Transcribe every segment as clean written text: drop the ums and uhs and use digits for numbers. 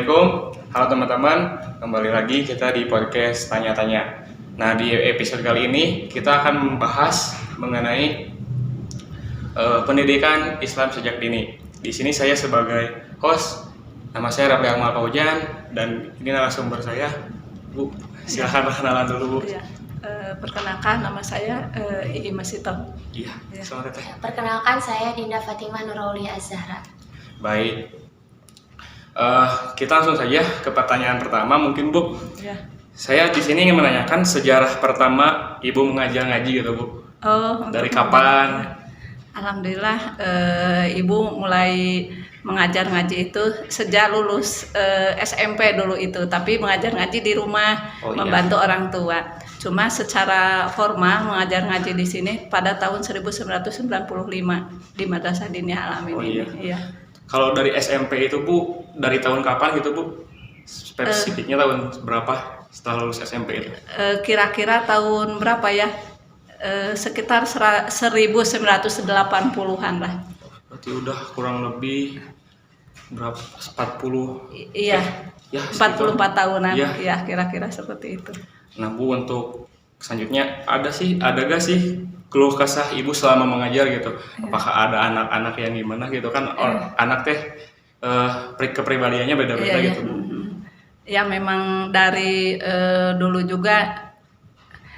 Assalamualaikum, halo teman-teman, kembali lagi kita di podcast Tanya-Tanya. Nah, di episode kali ini kita akan membahas mengenai pendidikan Islam sejak dini. Di sini saya sebagai host, nama saya Rafi Akmal Paujan, dan ini narasumber saya, Bu. Silahkan perkenalan dulu, Bu. Ya, perkenalkan nama saya Iima Sito. Iya, selamat datang. Perkenalkan saya Dinda Fatimah Nuraulia Az-Zahra. Baik. Kita langsung saja ke pertanyaan pertama, mungkin Bu. Ya. Saya di sini ingin menanyakan sejarah pertama Ibu mengajar ngaji gitu, Bu. Dari kapan? Alhamdulillah, Ibu mulai mengajar ngaji itu sejak lulus SMP dulu itu, tapi mengajar ngaji di rumah, membantu orang tua. Cuma secara formal mengajar ngaji di sini pada tahun 1995 di Madrasah Diniyah Al-Amin ini. Iya. Kalau dari SMP itu, Bu, dari tahun kapan gitu, Bu? Spesifiknya tahun berapa setelah lulus SMP itu? Kira-kira tahun berapa ya? Sekitar 1980-an lah. Berarti udah kurang lebih berapa? 40? Iya. Ya, 44 tahunan. Iya. Ya, kira-kira seperti itu. Nah, Bu, untuk selanjutnya ada gak sih keluh kesah Ibu selama mengajar gitu? Apakah ada anak-anak yang gimana gitu kan? Anak teh kepribadiannya beda-beda gitu, Bu. Ya, memang dari dulu juga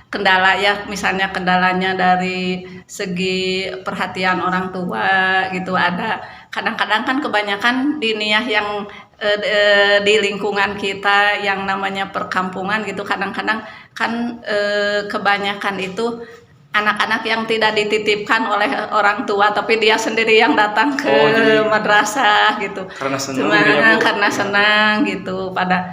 kendala ya, misalnya kendalanya dari segi perhatian orang tua gitu ada. Kadang-kadang kan kebanyakan diniyah yang di lingkungan kita yang namanya perkampungan gitu, kadang-kadang kan kebanyakan itu anak-anak yang tidak dititipkan oleh orang tua, tapi dia sendiri yang datang ke madrasah gitu. Karena senang. Karena senang gitu. Pada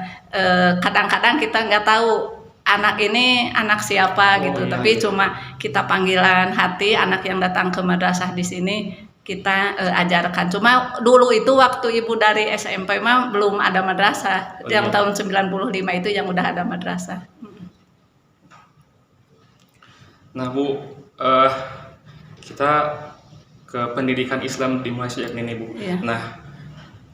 kadang-kadang kita nggak tahu anak ini anak siapa gitu, tapi cuma kita panggilan hati anak yang datang ke madrasah di sini kita ajarkan. Cuma dulu itu waktu Ibu dari SMP mah belum ada madrasah. Yang tahun 95 itu yang udah ada madrasah. Nah, Bu, kita ke pendidikan Islam dimulai sejak dini, Bu. Iya. Nah,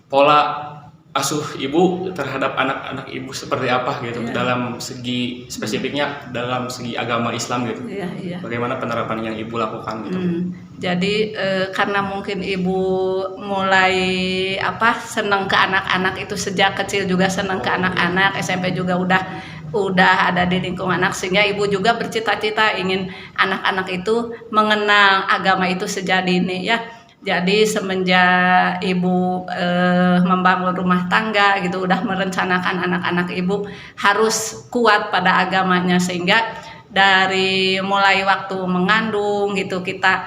pola asuh Ibu terhadap anak-anak Ibu seperti apa gitu? Dalam segi spesifiknya dalam segi agama Islam gitu. Iya. Bagaimana penerapan yang Ibu lakukan gitu? Jadi karena mungkin Ibu mulai senang ke anak-anak itu sejak kecil, juga senang ke anak-anak, SMP juga udah ada di lingkungan anak, sehingga Ibu juga bercita-cita ingin anak-anak itu mengenal agama itu sejak dini ya. Jadi semenjak Ibu membangun rumah tangga gitu, udah merencanakan anak-anak Ibu harus kuat pada agamanya, sehingga dari mulai waktu mengandung gitu kita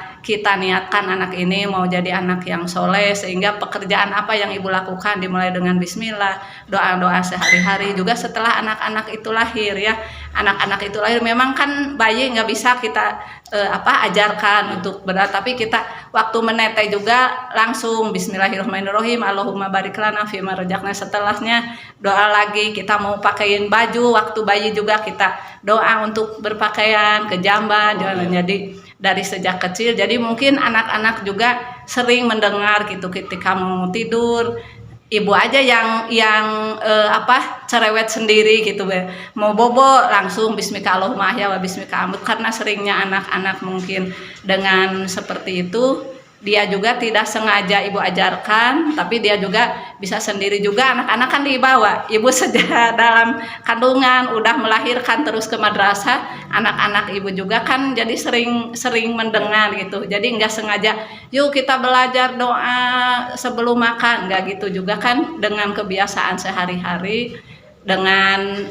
niatkan anak ini mau jadi anak yang soleh, sehingga pekerjaan apa yang Ibu lakukan dimulai dengan bismillah, doa-doa sehari-hari. Juga setelah anak-anak itu lahir ya, anak-anak itu lahir memang kan bayi nggak bisa kita ajarkan untuk berat, tapi kita waktu menetes juga langsung bismillahirrahmanirrahim, Allahumma barik lana fima razaqna. Setelahnya doa lagi, kita mau pakaiin baju, waktu bayi juga kita doa untuk berpakaian ke jamban. Jadi dari sejak kecil, jadi mungkin anak-anak juga sering mendengar gitu ketika mau tidur, Ibu aja yang cerewet sendiri gitu, mau bobo langsung bismika Allahumma ahya wa bismika amut. Karena seringnya anak-anak mungkin dengan seperti itu, dia juga tidak sengaja Ibu ajarkan, tapi dia juga bisa sendiri juga. Anak-anak kan dibawa Ibu sejak dalam kandungan, udah melahirkan terus ke madrasah, anak-anak Ibu juga kan jadi sering mendengar gitu. Jadi nggak sengaja, yuk kita belajar doa sebelum makan, nggak gitu juga kan, dengan kebiasaan sehari-hari. Dengan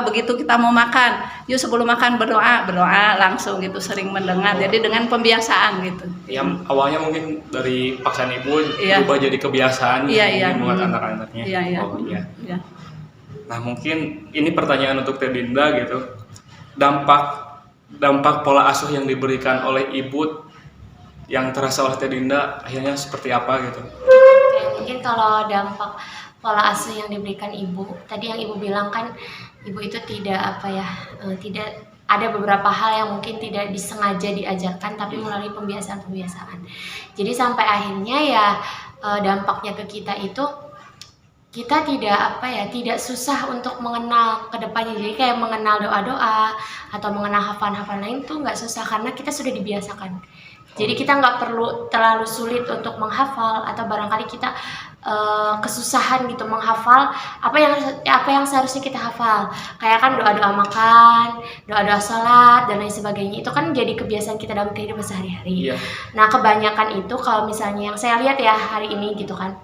begitu kita mau makan, yuk sebelum makan berdoa langsung gitu, sering mendengar. Jadi dengan pembiasaan gitu. Yang awalnya mungkin dari paksaan Ibu berubah jadi kebiasaan buat anak-anaknya. Iya. Nah, mungkin ini pertanyaan untuk Teh Dinda gitu. Dampak pola asuh yang diberikan oleh Ibu yang terasa oleh Teh Dinda akhirnya seperti apa gitu? Mungkin kalau dampak pola asuh yang diberikan Ibu, tadi yang Ibu bilang kan Ibu itu tidak ada beberapa hal yang mungkin tidak disengaja diajarkan, tapi melalui pembiasaan. Jadi sampai akhirnya ya dampaknya ke kita itu kita tidak susah untuk mengenal ke depannya. Jadi kayak mengenal doa-doa atau mengenal hafalan-hafalan lain tuh nggak susah karena kita sudah dibiasakan. Jadi kita nggak perlu terlalu sulit untuk menghafal atau barangkali kita kesusahan gitu menghafal apa yang seharusnya kita hafal. Kayak kan doa-doa makan, doa-doa sholat dan lain sebagainya. Itu kan jadi kebiasaan kita dalam kehidupan sehari-hari. Iya. Nah, kebanyakan itu kalau misalnya yang saya lihat ya hari ini gitu kan.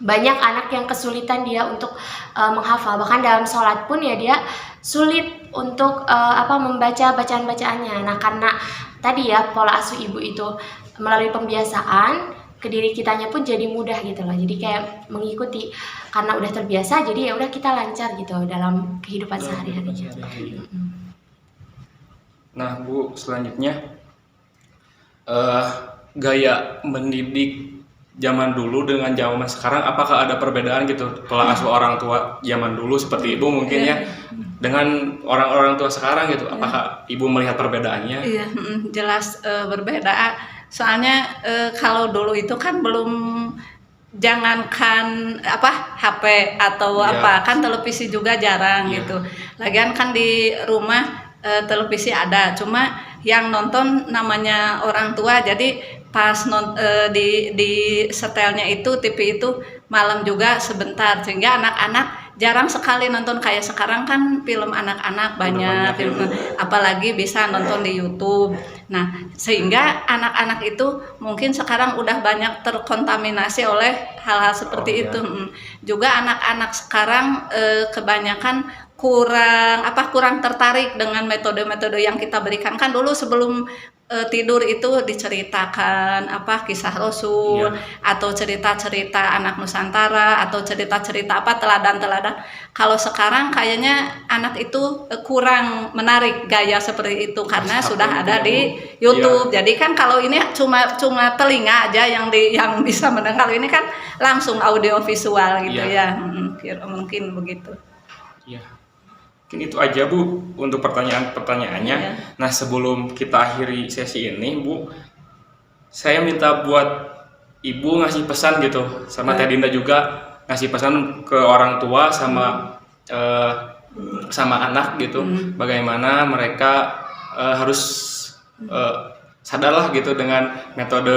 Banyak anak yang kesulitan dia untuk menghafal, bahkan dalam sholat pun ya dia sulit untuk membaca bacaan-bacaannya. Nah, karena tadi ya pola asuh ibu itu melalui pembiasaan ke diri kitanya pun jadi mudah gitu loh. Jadi kayak mengikuti karena udah terbiasa, jadi ya udah kita lancar gitu dalam kehidupan sehari-harinya. Nah, Bu, selanjutnya gaya mendidik zaman dulu dengan zaman sekarang, apakah ada perbedaan gitu pola asuh orang tua zaman dulu seperti ibu mungkin ya dengan orang-orang tua sekarang gitu, apakah ibu melihat perbedaannya? Iya, jelas berbeda. Soalnya kalau dulu itu kan belum, jangankan HP atau kan televisi juga jarang gitu. Lagian kan di rumah televisi ada, cuma yang nonton namanya orang tua, jadi pas di setelnya itu TV itu malam juga sebentar, sehingga anak-anak jarang sekali nonton. Kayak sekarang kan film anak-anak banyak film, apalagi bisa nonton di YouTube. Nah, sehingga anak-anak itu mungkin sekarang udah banyak terkontaminasi oleh hal-hal seperti itu. Juga anak-anak sekarang kebanyakan kurang tertarik dengan metode-metode yang kita berikan. Kan dulu sebelum tidur itu diceritakan kisah Rasul, atau cerita-cerita anak Nusantara, atau cerita-cerita teladan-teladan. Kalau sekarang kayaknya anak itu kurang menarik gaya seperti itu karena sudah ada di YouTube. Jadi kan kalau ini cuma telinga aja yang bisa mendengar, ini kan langsung audio visual gitu ya. Mungkin begitu. Iya. Mungkin itu aja Bu untuk pertanyaannya. Nah, sebelum kita akhiri sesi ini Bu, saya minta buat Ibu ngasih pesan gitu sama Teh Dinda juga, ngasih pesan ke orang tua sama anak gitu, bagaimana mereka harus sadarlah gitu dengan metode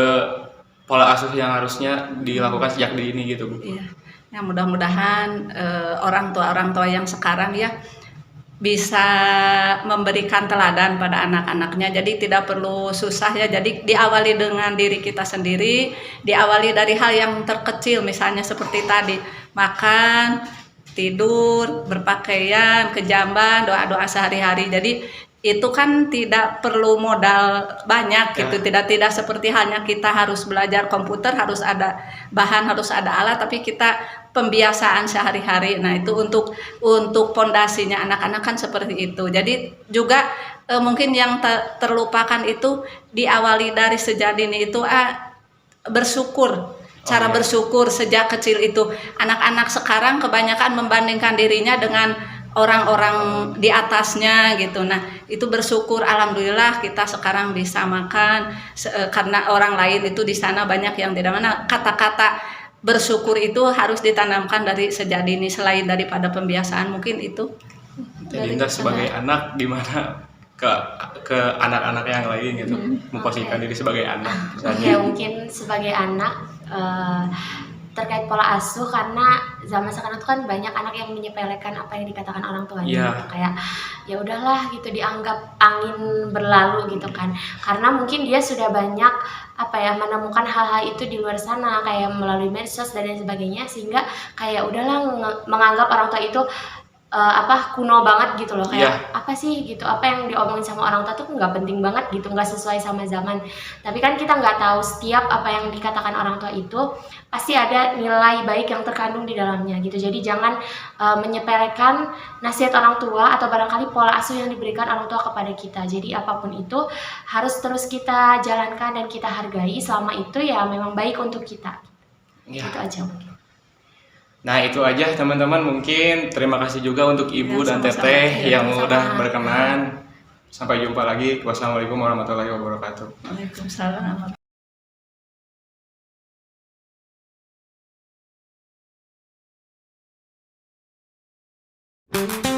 pola asuh yang harusnya dilakukan sejak dini gitu Bu. Iya. Ya, mudah-mudahan orang tua yang sekarang ya bisa memberikan teladan pada anak-anaknya. Jadi tidak perlu susah ya. Jadi diawali dengan diri kita sendiri, diawali dari hal yang terkecil, misalnya seperti tadi makan, tidur, berpakaian, kejamban, doa-doa sehari-hari. Jadi itu kan tidak perlu modal banyak gitu, tidak seperti halnya kita harus belajar komputer, harus ada bahan, harus ada alat, tapi kita pembiasaan sehari-hari. Nah, itu untuk pondasinya anak-anak kan seperti itu. Jadi juga mungkin yang terlupakan itu diawali dari sejak dini itu bersyukur. Cara bersyukur sejak kecil itu. Anak-anak sekarang kebanyakan membandingkan dirinya dengan orang-orang di atasnya gitu. Nah, itu bersyukur, alhamdulillah kita sekarang bisa makan karena orang lain itu di sana banyak yang tidak. Mana kata-kata bersyukur itu harus ditanamkan dari sejak dini, selain daripada pembiasaan. Mungkin itu. Dinda sebagai anak gimana ke anak-anak yang lain gitu, memposisikan diri sebagai anak misalnya. Ya, mungkin sebagai anak terkait pola asuh, karena zaman sekarang itu kan banyak anak yang menyepelekan apa yang dikatakan orang tuanya gitu. Kayak ya udahlah gitu, dianggap angin berlalu gitu kan, karena mungkin dia sudah banyak menemukan hal-hal itu di luar sana kayak melalui medsos dan lain sebagainya, sehingga kayak udahlah menganggap orang tua itu kuno banget gitu loh, kayak apa sih gitu, apa yang diomongin sama orang tua tuh nggak penting banget gitu, nggak sesuai sama zaman. Tapi kan kita nggak tahu setiap apa yang dikatakan orang tua itu pasti ada nilai baik yang terkandung di dalamnya gitu. Jadi jangan menyepelekan nasihat orang tua atau barangkali pola asuh yang diberikan orang tua kepada kita. Jadi apapun itu harus terus kita jalankan dan kita hargai selama itu ya memang baik untuk kita. Itu aja mungkin. Nah, itu aja teman-teman, mungkin terima kasih juga untuk Ibu dan Teteh yang udah berkenan. Sampai jumpa lagi. Wassalamualaikum warahmatullahi wabarakatuh. Waalaikumsalam. Oke.